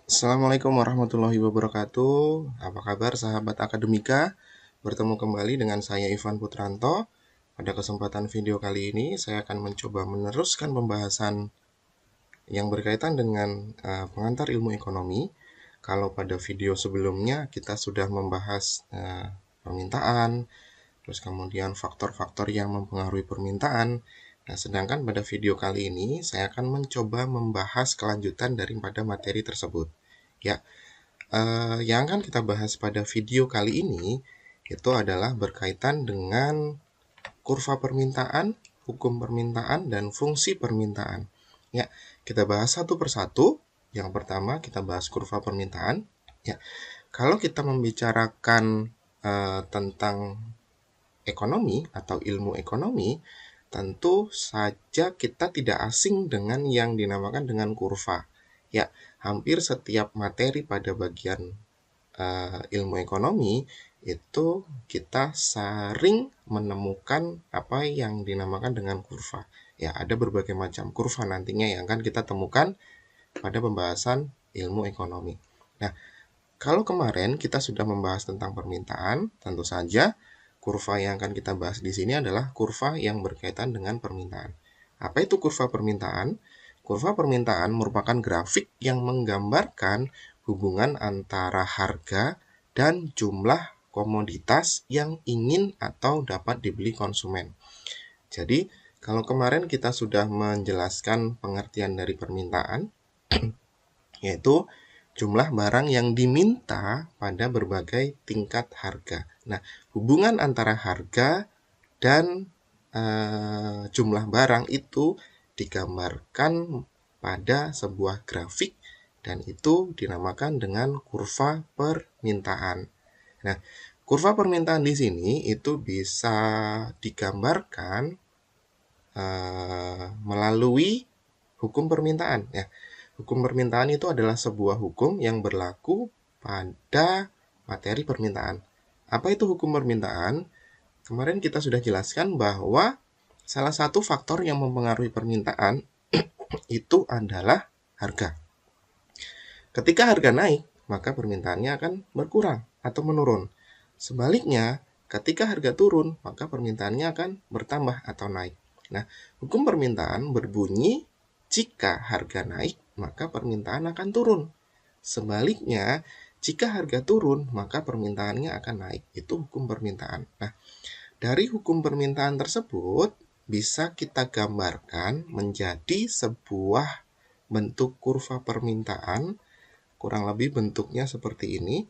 Assalamualaikum warahmatullahi wabarakatuh. Apa kabar sahabat akademika? Bertemu kembali dengan saya Ivan Putranto. Pada kesempatan video kali ini saya akan mencoba meneruskan pembahasan yang berkaitan dengan pengantar ilmu ekonomi. Kalau pada video sebelumnya kita sudah membahas permintaan, terus kemudian faktor-faktor yang mempengaruhi permintaan. Nah, sedangkan pada video kali ini saya akan mencoba membahas kelanjutan daripada materi tersebut. Ya, yang akan kita bahas pada video kali ini itu adalah berkaitan dengan kurva permintaan, hukum permintaan, dan fungsi permintaan. Ya, kita bahas satu persatu. Yang pertama kita bahas kurva permintaan. Ya, kalau kita membicarakan tentang ekonomi atau ilmu ekonomi, tentu saja kita tidak asing dengan yang dinamakan dengan kurva. Ya, hampir setiap materi pada bagian ilmu ekonomi itu kita sering menemukan apa yang dinamakan dengan kurva. Ya, ada berbagai macam kurva nantinya yang akan kita temukan pada pembahasan ilmu ekonomi. Nah, kalau kemarin kita sudah membahas tentang permintaan, tentu saja kurva yang akan kita bahas di sini adalah kurva yang berkaitan dengan permintaan. Apa itu kurva permintaan? Kurva permintaan merupakan grafik yang menggambarkan hubungan antara harga dan jumlah komoditas yang ingin atau dapat dibeli konsumen. Jadi, kalau kemarin kita sudah menjelaskan pengertian dari permintaan, yaitu jumlah barang yang diminta pada berbagai tingkat harga. Nah, hubungan antara harga dan jumlah barang itu digambarkan pada sebuah grafik dan itu dinamakan dengan kurva permintaan. Nah, kurva permintaan di sini itu bisa digambarkan melalui hukum permintaan. Ya, hukum permintaan itu adalah sebuah hukum yang berlaku pada materi permintaan. Apa itu hukum permintaan? Kemarin kita sudah jelaskan bahwa salah satu faktor yang mempengaruhi permintaan itu adalah harga. Ketika harga naik, maka permintaannya akan berkurang atau menurun. Sebaliknya, ketika harga turun, maka permintaannya akan bertambah atau naik. Nah, hukum permintaan berbunyi jika harga naik, maka permintaan akan turun. Sebaliknya, jika harga turun, maka permintaannya akan naik. Itu hukum permintaan. Nah, dari hukum permintaan tersebut bisa kita gambarkan menjadi sebuah bentuk kurva permintaan, kurang lebih bentuknya seperti ini.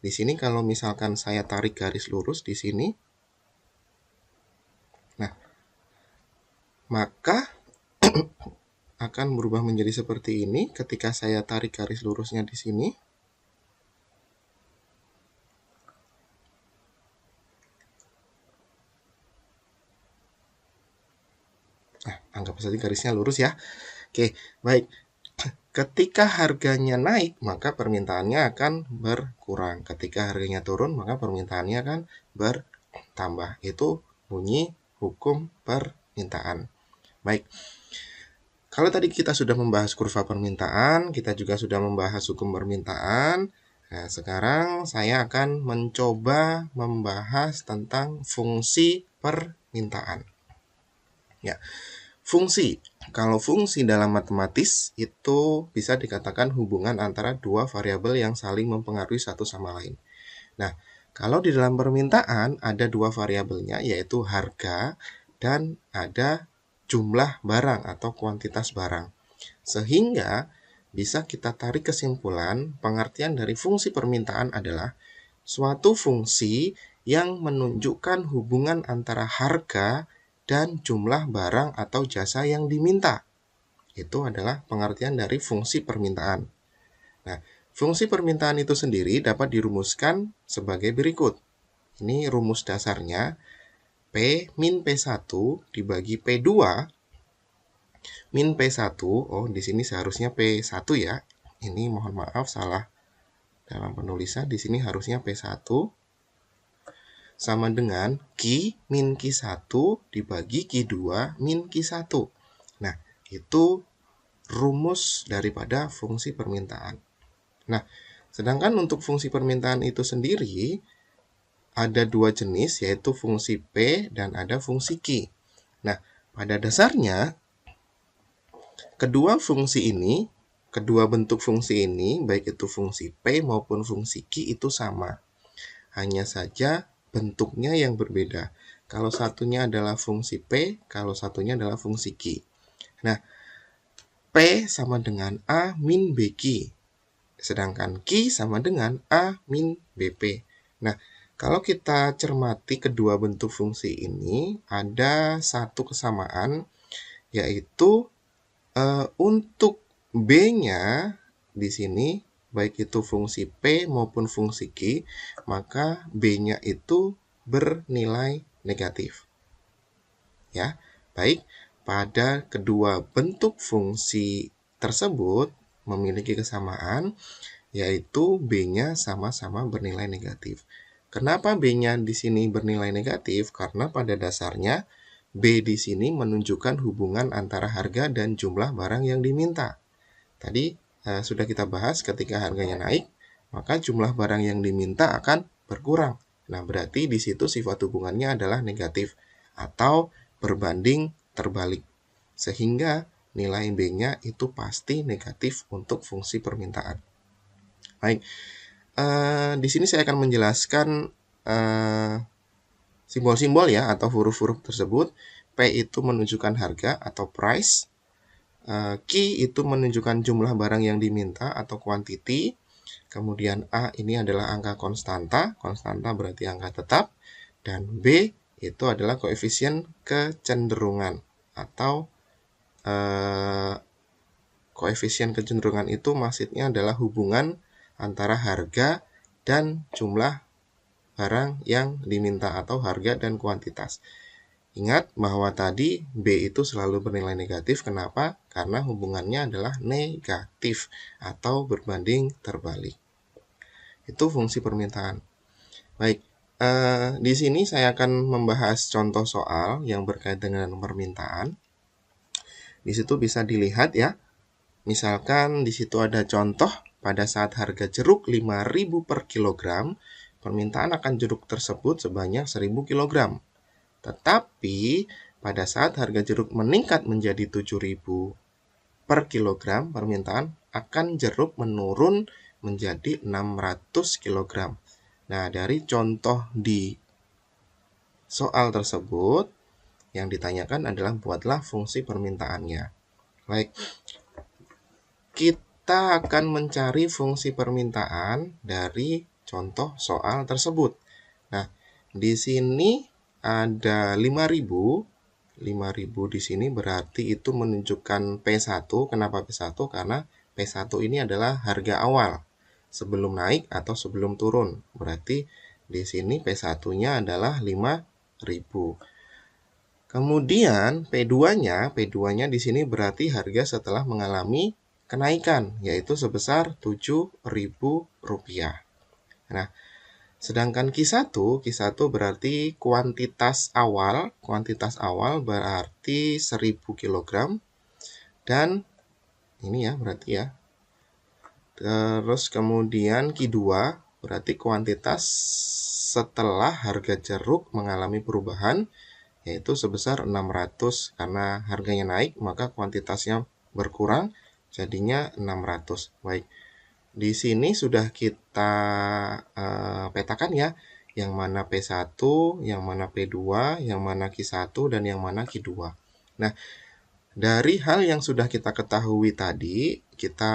Di sini kalau misalkan saya tarik garis lurus di sini, nah, maka akan berubah menjadi seperti ini ketika saya tarik garis lurusnya di sini. Nah, anggap saja garisnya lurus ya. Oke, baik. Ketika harganya naik, maka permintaannya akan berkurang. Ketika harganya turun, maka permintaannya akan bertambah. Itu bunyi hukum permintaan. Baik. Kalau tadi kita sudah membahas kurva permintaan, kita juga sudah membahas hukum permintaan. Nah, sekarang saya akan mencoba membahas tentang fungsi permintaan. Ya, fungsi. Kalau fungsi dalam matematis itu bisa dikatakan hubungan antara dua variabel yang saling mempengaruhi satu sama lain. Nah, kalau di dalam permintaan ada dua variabelnya yaitu harga dan ada jumlah barang atau kuantitas barang. Sehingga bisa kita tarik kesimpulan pengertian dari fungsi permintaan adalah suatu fungsi yang menunjukkan hubungan antara harga dan jumlah barang atau jasa yang diminta. Itu adalah pengertian dari fungsi permintaan. Nah, fungsi permintaan itu sendiri dapat dirumuskan sebagai berikut. Ini rumus dasarnya, P min P1 dibagi P2 min P1. Oh, di sini seharusnya P1 ya. Ini mohon maaf salah dalam penulisan. Di sini harusnya P1 sama dengan Q min Q1 dibagi Q2 min Q1. Nah, itu rumus daripada fungsi permintaan. Nah, sedangkan untuk fungsi permintaan itu sendiri ada dua jenis, yaitu fungsi P dan ada fungsi Q. Nah, pada dasarnya kedua bentuk fungsi ini, baik itu fungsi P maupun fungsi Q itu sama. Hanya saja bentuknya yang berbeda. Kalau satunya adalah fungsi P, kalau satunya adalah fungsi Q. Nah, P sama dengan A min BQ. Sedangkan Q sama dengan A min BP. Nah, kalau kita cermati kedua bentuk fungsi ini, ada satu kesamaan, yaitu untuk B-nya di sini, baik itu fungsi P maupun fungsi Q, maka B-nya itu bernilai negatif. Ya, baik, pada kedua bentuk fungsi tersebut memiliki kesamaan, yaitu B-nya sama-sama bernilai negatif. Kenapa B-nya di sini bernilai negatif? Karena pada dasarnya B di sini menunjukkan hubungan antara harga dan jumlah barang yang diminta. Tadi sudah kita bahas, ketika harganya naik, maka jumlah barang yang diminta akan berkurang. Nah, berarti di situ sifat hubungannya adalah negatif atau berbanding terbalik. Sehingga nilai B-nya itu pasti negatif untuk fungsi permintaan. Baik, di sini saya akan menjelaskan simbol-simbol ya atau huruf-huruf tersebut. P itu menunjukkan harga atau price. Q itu menunjukkan jumlah barang yang diminta atau quantity. Kemudian A ini adalah angka konstanta, konstanta berarti angka tetap. Dan B itu adalah koefisien kecenderungan atau koefisien kecenderungan itu maksudnya adalah hubungan antara harga dan jumlah barang yang diminta atau harga dan kuantitas. Ingat bahwa tadi B itu selalu bernilai negatif. Kenapa? Karena hubungannya adalah negatif atau berbanding terbalik. Itu fungsi permintaan. Baik, di sini saya akan membahas contoh soal yang berkaitan dengan permintaan. Di situ bisa dilihat ya. Misalkan di situ ada contoh, pada saat harga jeruk 5.000 per kilogram, permintaan akan jeruk tersebut sebanyak 1.000 kilogram. Tetapi pada saat harga jeruk meningkat menjadi 7.000 per kilogram, permintaan akan jeruk menurun menjadi 600 kilogram. Nah, dari contoh di soal tersebut, yang ditanyakan adalah buatlah fungsi permintaannya. Baik, kita akan mencari fungsi permintaan dari contoh soal tersebut. Nah, di sini ada 5.000. 5.000 di sini berarti itu menunjukkan P1. Kenapa P1? Karena P1 ini adalah harga awal sebelum naik atau sebelum turun. Berarti di sini P1-nya adalah 5.000. Kemudian P2-nya di sini berarti harga setelah mengalami kenaikan, yaitu sebesar Rp7.000. Nah, sedangkan Q1 berarti kuantitas awal berarti 1.000 kg. Dan ini ya berarti ya. Terus kemudian Q2 berarti kuantitas setelah harga jeruk mengalami perubahan, yaitu sebesar 600. Karena harganya naik, maka kuantitasnya berkurang, jadinya 600. Baik. Di sini sudah kita petakan ya, yang mana P1, yang mana P2, yang mana Q1, dan yang mana Q2. Nah, dari hal yang sudah kita ketahui tadi, kita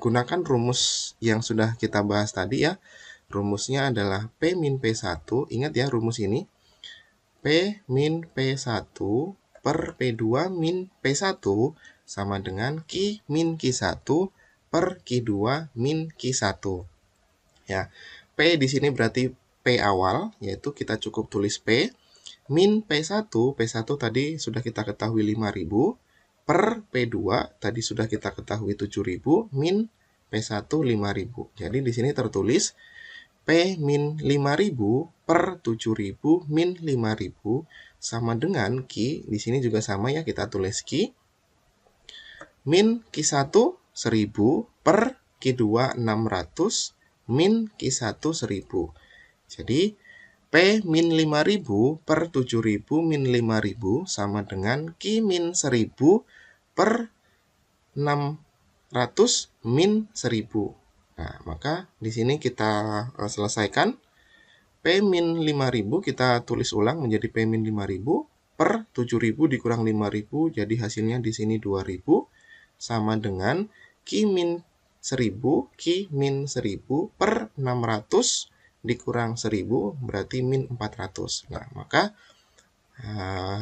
gunakan rumus yang sudah kita bahas tadi ya. Rumusnya adalah P min P1. Ingat ya rumus ini. P min P1 per P2 min P1 sama dengan Q min Q1 per Q2 min Q1. Ya, P di sini berarti P awal, yaitu kita cukup tulis P. Min P1 tadi sudah kita ketahui 5.000, per P2 tadi sudah kita ketahui 7.000, min P1 5.000. Jadi di sini tertulis P min 5.000 per 7.000 min 5.000 sama dengan Q. Di sini juga sama ya, kita tulis Q. Min Q1 1.000 per Q2 600, min Q1 1000. Jadi P min 5000 per 7000 min 5000 sama dengan Q min 1000 per 600 min 1000. Nah, maka di sini kita selesaikan. P min 5000 kita tulis ulang menjadi P min 5000 per 7000 dikurang 5000, jadi hasilnya di sini 2000 sama dengan Q min 1000, Q min 1000 per 600 dikurang 1000 berarti min 400. Nah, maka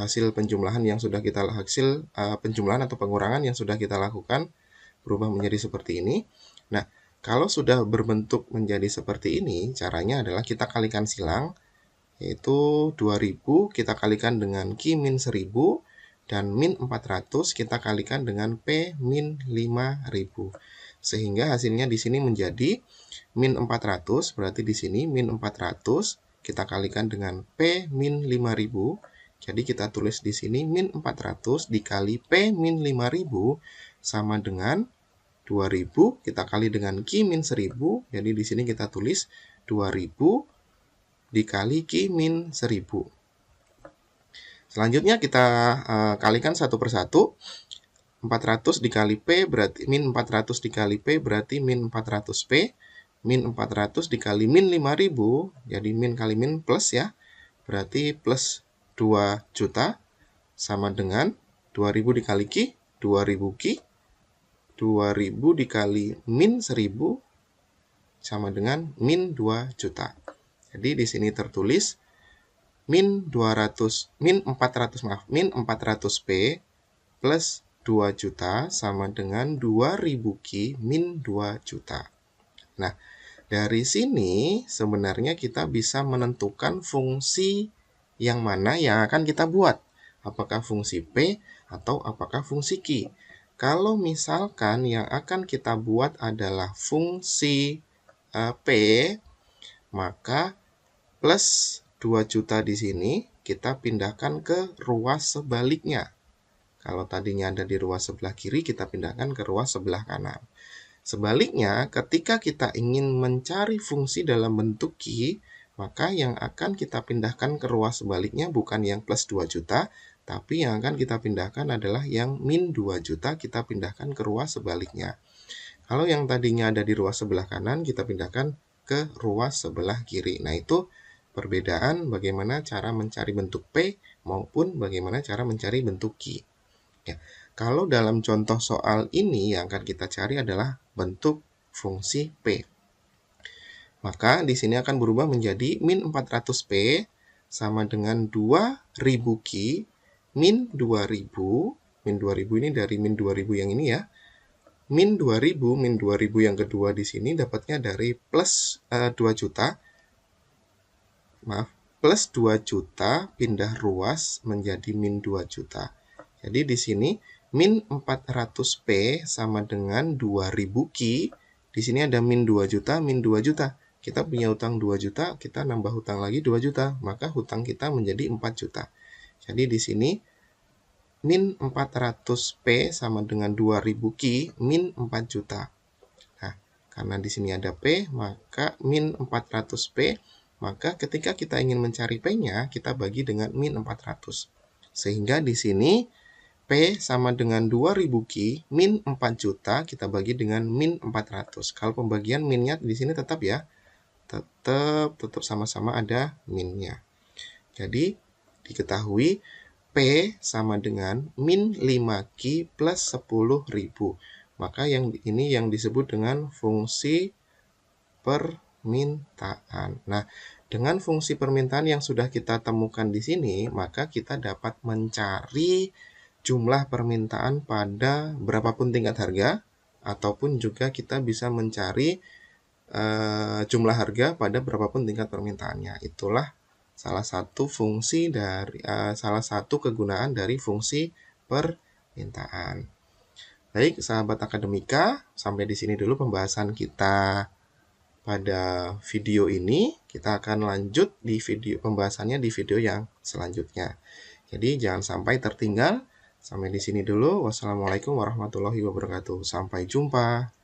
hasil penjumlahan yang sudah kita penjumlahan atau pengurangan yang sudah kita lakukan berubah menjadi seperti ini. Nah, kalau sudah berbentuk menjadi seperti ini, caranya adalah kita kalikan silang, yaitu 2000 kita kalikan dengan Q min 1000 dan min 400 kita kalikan dengan P min 5000. Sehingga hasilnya di sini menjadi min 400, berarti di sini min 400 kita kalikan dengan P min 5000. Jadi kita tulis di sini min 400 dikali P min 5000 sama dengan 2000 kita kali dengan Q min 1000. Jadi di sini kita tulis 2000 dikali Q min 1000. Selanjutnya kita kalikan satu persatu. 400 dikali P berarti min 400 dikali P berarti min 400 P. Min 400 dikali min 5000, jadi min kali min plus ya. Berarti plus 2 juta sama dengan 2000 dikali Q, 2000 Q. 2000 dikali min 1000 sama dengan min 2 juta. Jadi di sini tertulis min 400 P plus 2 juta sama dengan 2000 Q min 2 juta. Nah, dari sini sebenarnya kita bisa menentukan fungsi yang mana yang akan kita buat. Apakah fungsi P atau apakah fungsi Q. Kalau misalkan yang akan kita buat adalah fungsi P, maka plus 2 juta di sini kita pindahkan ke ruas sebaliknya. Kalau tadinya ada di ruas sebelah kiri, kita pindahkan ke ruas sebelah kanan. Sebaliknya, ketika kita ingin mencari fungsi dalam bentuk Q, maka yang akan kita pindahkan ke ruas sebaliknya bukan yang plus 2 juta, tapi yang akan kita pindahkan adalah yang min 2 juta, kita pindahkan ke ruas sebaliknya. Kalau yang tadinya ada di ruas sebelah kanan, kita pindahkan ke ruas sebelah kiri. Nah, itu perbedaan bagaimana cara mencari bentuk P maupun bagaimana cara mencari bentuk Q. Ya, kalau dalam contoh soal ini yang akan kita cari adalah bentuk fungsi P. Maka di sini akan berubah menjadi min 400 P sama dengan 2000 Q min 2000. Min 2000 ini dari min 2000 yang ini ya. Min 2000 yang kedua di sini dapatnya dari plus 2 juta. Maaf, plus 2 juta pindah ruas menjadi min 2 juta. Jadi di sini min 400 P sama dengan 2000 Q. Di sini ada min 2 juta, min 2 juta. Kita punya hutang 2 juta, kita nambah hutang lagi 2 juta, maka hutang kita menjadi 4 juta. Jadi di sini min 400 P sama dengan 2000 Q min 4 juta. Nah, karena di sini ada P, maka min 400 P, maka ketika kita ingin mencari P-nya, kita bagi dengan min 400. Sehingga di sini P sama dengan 2000 Q min 4 juta, kita bagi dengan min 400. Kalau pembagian minnya di sini tetap ya, tetap sama-sama ada minnya. Jadi diketahui P sama dengan min 5 Q plus 10.000. Maka yang ini yang disebut dengan fungsi permintaan. Nah, dengan fungsi permintaan yang sudah kita temukan di sini, maka kita dapat mencari jumlah permintaan pada berapapun tingkat harga, ataupun juga kita bisa mencari jumlah harga pada berapapun tingkat permintaannya. Itulah salah satu fungsi dari salah satu kegunaan dari fungsi permintaan. Baik, sahabat akademika, sampai di sini dulu pembahasan kita pada video ini. Kita akan lanjut di video pembahasannya di video yang selanjutnya. Jadi jangan sampai tertinggal. Sampai di sini dulu. Wassalamualaikum warahmatullahi wabarakatuh. Sampai jumpa.